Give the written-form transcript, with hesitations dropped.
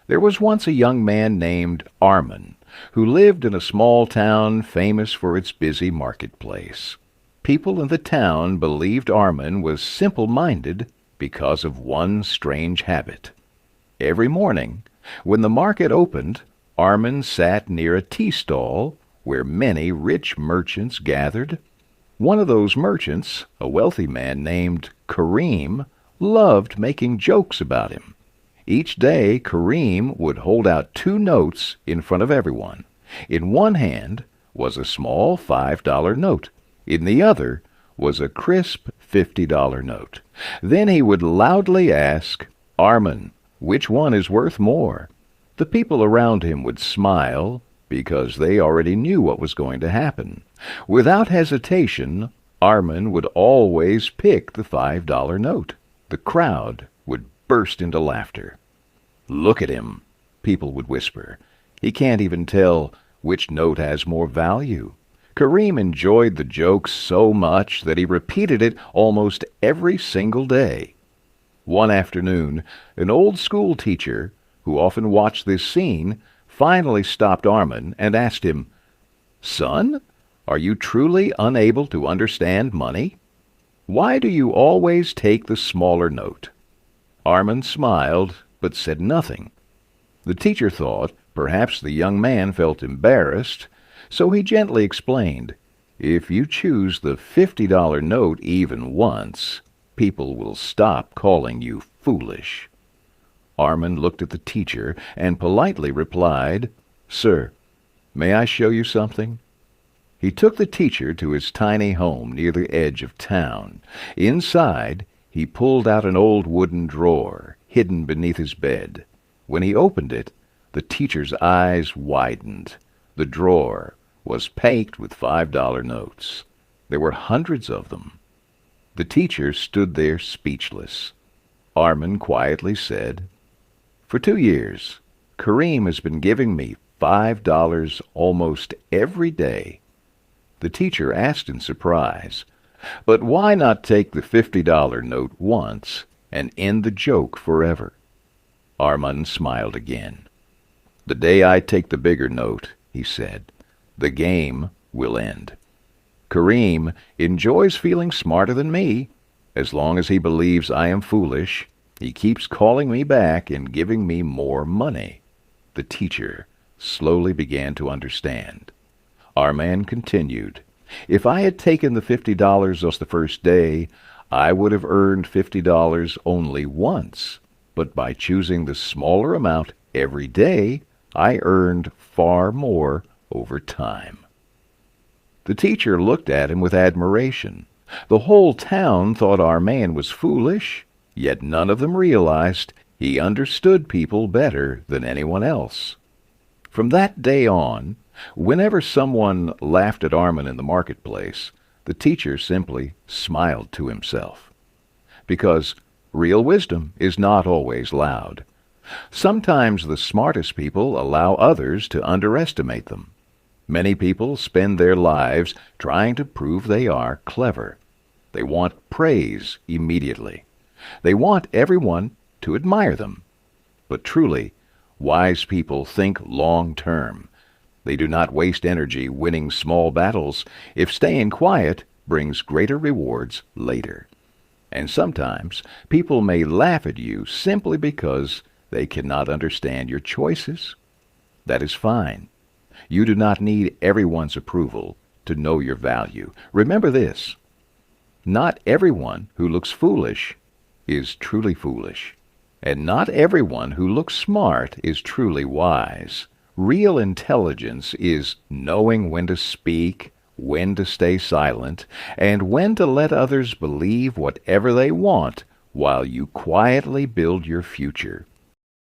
There was once a young man named Arman who lived in a small town famous for its busy marketplace. People in the town believed Arman was simple-minded because of one strange habit. Every morning, when the market opened, Arman sat near a tea stall where many rich merchants gathered. One of those merchants, a wealthy man named Kareem, loved making jokes about him. Each day, Kareem would hold out 2 notes in front of everyone. In one hand was a small $5 note. In the other was a crisp $50 note. Then he would loudly ask, "Arman, which one is worth more?" The people around him would smile because they already knew what was going to happen. Without hesitation, Arman would always pick the $5 note. The crowd would burst into laughter. "Look at him," people would whisper. "He can't even tell which note has more value." Kareem enjoyed the joke so much that he repeated it almost every single day. One afternoon, an old school teacher, who often watched this scene, finally stopped Arman and asked him, "Son, are you truly unable to understand money? Why do you always take the smaller note?" Arman smiled, but said nothing. The teacher thought perhaps the young man felt embarrassed, so he gently explained, "If you choose the $50 note even once, people will stop calling you foolish." Arman looked at the teacher and politely replied, "Sir, may I show you something?" He took the teacher to his tiny home near the edge of town. Inside, he pulled out an old wooden drawer hidden beneath his bed. When he opened it, the teacher's eyes widened. The drawer was packed with $5 notes. There were hundreds of them. The teacher stood there speechless. Arman quietly said, "For 2 years, Kareem has been giving me $5 almost every day." The teacher asked in surprise, "But why not take the $50 note once and end the joke forever?" Arman smiled again. "The day I take the bigger note," he said, "the game will end. Kareem enjoys feeling smarter than me. As long as he believes I am foolish, he keeps calling me back and giving me more money." The teacher slowly began to understand. Arman continued, "If I had taken the $50 the first day, I would have earned $50 only once. But by choosing the smaller amount every day, I earned far more over time." The teacher looked at him with admiration. The whole town thought Arman was foolish, yet none of them realized he understood people better than anyone else. From that day on, whenever someone laughed at Arman in the marketplace, the teacher simply smiled to himself. Because real wisdom is not always loud. Sometimes the smartest people allow others to underestimate them. Many people spend their lives trying to prove they are clever. They want praise immediately. They want everyone to admire them. But truly, wise people think long term. They do not waste energy winning small battles if staying quiet brings greater rewards later. And sometimes people may laugh at you simply because they cannot understand your choices. That is fine. You do not need everyone's approval to know your value. Remember this: not everyone who looks foolish is truly foolish, and not everyone who looks smart is truly wise. Real intelligence is knowing when to speak, when to stay silent, and when to let others believe whatever they want while you quietly build your future.